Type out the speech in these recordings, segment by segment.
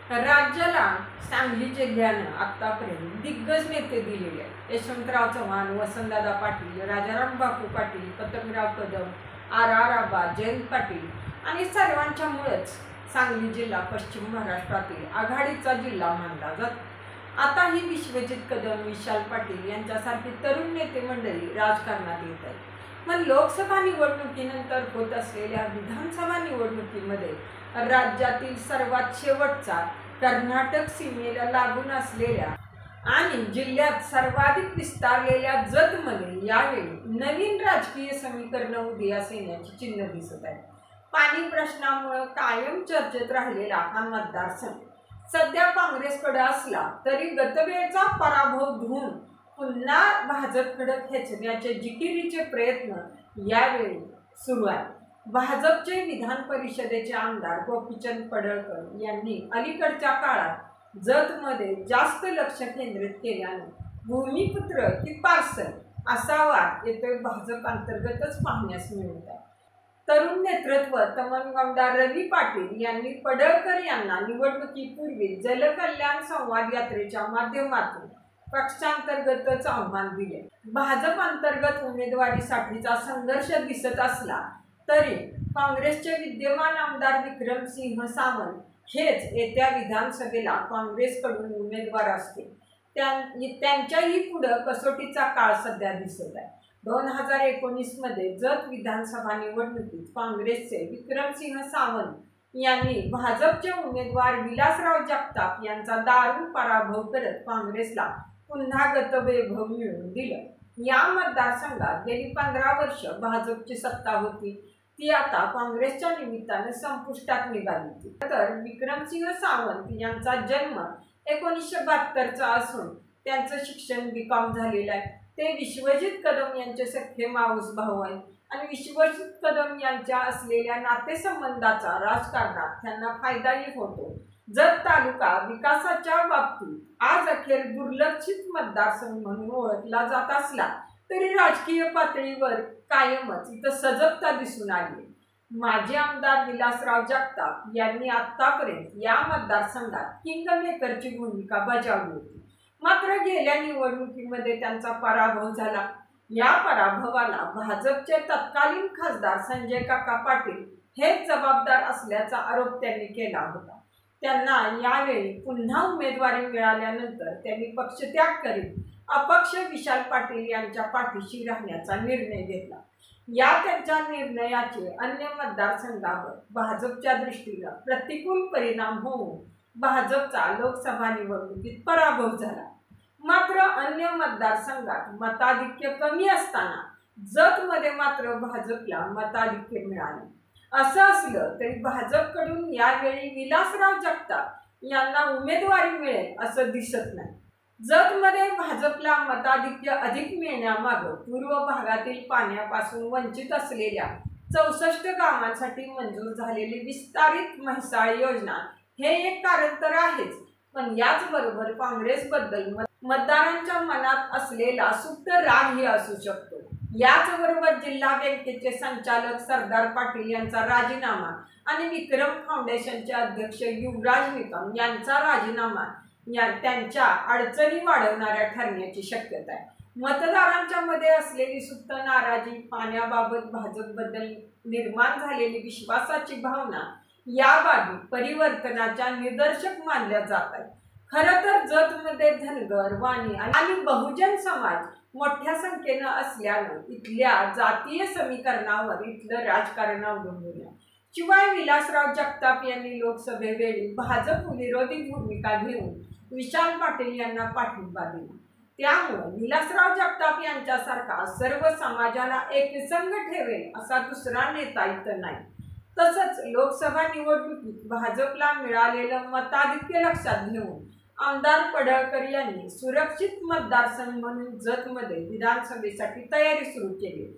राज्याला सांगली जिल्ह्यानं आतापर्यंत दिग्गज नेते दिलेले आहेत. यशवंतराव चव्हाण, वसंतदादा पाटील, राजाराम बापू पाटील, पतंगराव कदम, आर आबा, जयंत पाटील आणि सर्वांच्यामुळेच सांगली जिल्हा पश्चिम महाराष्ट्रातील आघाडीचा जिल्हा मानला जातो. आता ही विश्वजित कदम, विशाल पाटील यांच्यासारखी तरुण नेते मंडळी राजकारणात येत आहेत. मग लोकसभा निवडणुकीनंतर होत असलेल्या विधानसभा निवडणुकीमध्ये राज्यातील सर्वात शेवटचा कर्नाटक सीमेला लागून असलेल्या आणि जिल्ह्यात सर्वाधिक विस्तारलेल्या जतमध्ये यावेळी नवीन राजकीय समीकरण उदयास येण्याची चिन्ह दिसत आहे. पाणी प्रश्नामुळे कायम चर्चेत राहिलेला हा मतदारसंघ सध्या काँग्रेसकडे असला तरी गतवेळचा पराभव धुवून पुन्हा भाजपकडे खेचण्याचे जिकिरीचे प्रयत्न यावेळी सुरू आहेत. भाजपचे विधान परिषदेचे आमदार गोपीचंद पडळकर यांनी अलीकडच्या काळात जतमध्ये जास्त लक्ष केंद्रित केल्याने भूमिपुत्र की पार्सल असा वाद येथे भाजप अंतर्गतच पाहण्यास मिळत आहे. तरुण नेतृत्व तमनगौंडा रवी पाटील यांनी पडळकर यांना निवडणुकीपूर्वी जलकल्याण संवाद यात्रेच्या माध्यमातून पक्षांतर्गतच आव्हान दिले. भाजप अंतर्गत उमेदवारीसाठीचा संघर्ष दिसत असला तरी काँग्रेसचे विद्यमान आमदार विक्रमसिंह सावंत हेच येत्या विधानसभेला काँग्रेसकडून उमेदवार असतील. त्यांच्याही पुढे कसोटीचा काळ सध्या दिसत आहे. 2019 मध्ये जत विधानसभा निवडणुकीत काँग्रेसचे विक्रमसिंह सावंत यांनी भाजपचे उमेदवार विलासराव जगताप यांचा दारुण पराभव करत काँग्रेसला पुन्हा गतवैभव मिळवून दिलं. या मतदारसंघात गेली 15 वर्ष भाजपची सत्ता होती, ती आता काँग्रेसच्या निमित्तानं संपुष्टात निघाली. तर विक्रमसिंह सावंत यांचा जन्म 1972चा असून त्यांचं शिक्षण B.Com झालेलं आहे. ते विश्वजित कदम यांचे सख्खे मावस भाऊ आहेत आणि विश्वजित कदम यांच्या असलेल्या नातेसंबंधाचा राजकारणात त्यांना फायदाही होतो. जत तालुका विकासाच्या बाबतीत आज अखेर दुर्लक्षित मतदारसंघ म्हणून ओळखला जात असला तरी राजकीय पातळीवर कायमच इथं सजगता दिसून आली. माजी आमदार विलासराव जगताप यांनी आतापर्यंत या मतदारसंघात किंगमेकरची भूमिका बजावली होती. मात्र गेल्या निवडणुकीमध्ये त्यांचा पराभव झाला. या पराभवाला भाजपचे तत्कालीन खासदार संजय काका पाटील हेच जबाबदार असल्याचा आरोप त्यांनी केला होता. त्यांना यावेळी पुन्हा उमेदवारी मिळाल्यानंतर त्यांनी पक्षत्याग करीत अपक्ष विशाल पाटील यांच्या पाठीशी राहण्याचा निर्णय घेतला. या त्यांच्या निर्णयाचे अन्य मतदारसंघावर भाजपच्या दृष्टीनं प्रतिकूल परिणाम होऊन भाजपचा लोकसभा निवडणुकीत पराभव झाला. मात्र अन्य मतदारसंघात मताधिक्य कमी असताना जतमध्ये मात्र भाजपला मताधिक्य मिळाले. असं असलं तरी भाजपकडून यावेळी विलासराव जगताप यांना उमेदवारी मिळेल असं दिसत नाही. जतमध्ये भाजपला मताधिक्य अधिक मिळण्यामागं पूर्व भागातील पाण्यापासून वंचित असलेल्या 64 गावांसाठी मंजूर झालेली विस्तारित म्हैसाळ योजना हे एक कारण तर आहेच, पण याचबरोबर काँग्रेसबद्दल मतदारांच्या मनात असलेला सुप्त रागही असू शकतो. याचबरोबर जिल्हा बँकेचे संचालक सरदार पाटील यांचा राजीनामा आणि विक्रम फाउंडेशनचे अध्यक्ष युवराज निकम यांचा राजीनामा त्यांच्या अडचणी वाढवणाऱ्या ठरण्याची शक्यता आहे. मतदारांच्या मध्ये असलेली सुप्त नाराजी, पाण्याबाबत भाजपबद्दल निर्माण झालेली विश्वासाची भावना या बाबी परिवर्तनाच्या निदर्शक मानल्या जात आहेत. खरं तर जतमध्ये धनगर, वाणी आणि बहुजन समाज मोठ्या संख्येनं असल्यानं इथल्या जातीय समीकरणावर इथलं राजकारण अवलंबून आहे. शिवाय विलासराव जगताप यांनी लोकसभेवेळी भाजप विरोधी भूमिका घेऊन विशाल पाटील यांना पाठिंबा दिला. त्यामुळे विलासराव जगताप यांच्यासारखा सर्व समाजाला एकसंघ ठेवेल असा दुसरा नेता इथं नाही. तसंच लोकसभा निवडणुकीत भाजपला मिळालेलं मताधिक्य लक्षात घेऊन आमदार पडळकर यांनी सुरक्षित मतदारसंघ म्हणून जतमध्ये विधानसभेसाठी तयारी सुरू केली.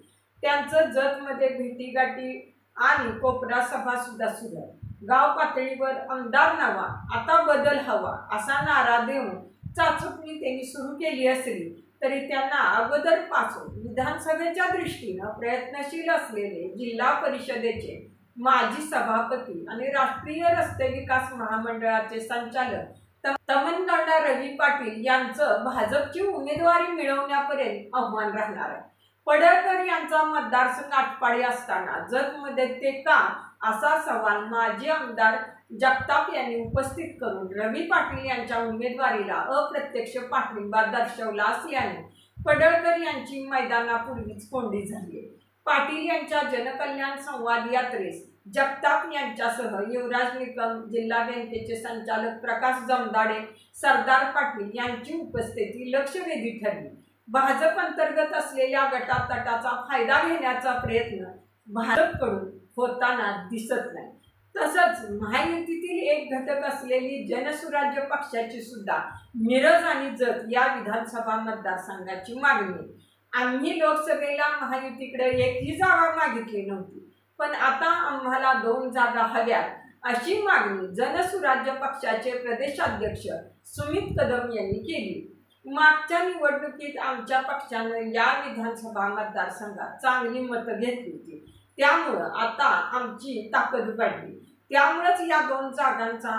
त्यांचं जतमध्ये भेटीगाठी आणि कोपरा सभा सुद्धा सुरू आहे. गाव पातळीवर आमदार नवा, आता बदल हवा असा नारा देऊन चाचपणी त्यांनी सुरू केली असली तरी त्यांना अगोदरपासून विधानसभेच्या दृष्टीनं प्रयत्नशील असलेले जिल्हा परिषदेचे माजी सभापती आणि राष्ट्रीय रस्ते विकास महामंडळाचे संचालक तमन्ना रवी पाटील यांचं भाजपची उमेदवारी मिळवण्यापर्यंत आव्हान राहणार आहे। पडळकर यांचा मतदारसंघ आटपाडी असताना जतमध्ये ते का, असा सवाल माजी आमदार जगताप यांनी उपस्थित करून रवी पाटील यांच्या उमेदवारीला अप्रत्यक्ष पाठिंबा दर्शवला असल्याने पडळकर यांची मैदानापूर्वीच कोंडी झाली। पाटील यांच्या जनकल्याण संवाद यात्रेस जगताप यांच्यासह युवराज निकम, जिल्हा बँकेचे संचालक प्रकाश जमदाडे, सरदार पाटील यांची उपस्थिती लक्षवेधी ठरली। भाजप अंतर्गत असलेल्या गटातटाचा फायदा घेण्याचा प्रयत्न भाजपकडून होताना दिसत नाही। तसंच महायुतीतील एक घटक असलेली जनसुराज्य पक्षाची सुद्धा मिरज आणि जत या विधानसभा मतदारसंघाची मागणी, आम्ही लोकसभेला महायुतीकडे एकही जागा मागितली नव्हती, पण आता आम्हाला 2 जागा हव्यात, अशी मागणी जनसुराज्य पक्षाचे प्रदेशाध्यक्ष सुमित कदम यांनी केली। मागच्या निवडणुकीत आमच्या पक्षानं या विधानसभा मतदारसंघात चांगली मतं घेतली होती, त्यामुळं आता आमची ताकद वाढली, त्यामुळेच या 2 जागांचा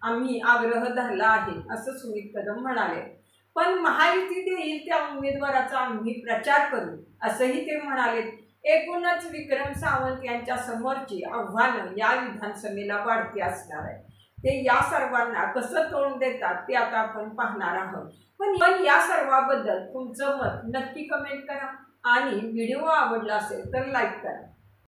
आम्ही आग्रह धरला आहे, असं सुमित कदम म्हणाले। पण महायुती देईल त्या उमेदवाराचा आम्ही प्रचार करू, असंही ते म्हणाले। एकूणच विक्रम सावंत यांच्या समोरची आव्हानं या विधानसभेला वाढती असणार आहे। ते या सर्वांना कसं तोंड देतात ते आता आपण पाहणार आहोत। पण या सर्वाबद्दल तुमचं मत नक्की कमेंट करा आणि व्हिडिओ आवडला असेल तर लाईक करा।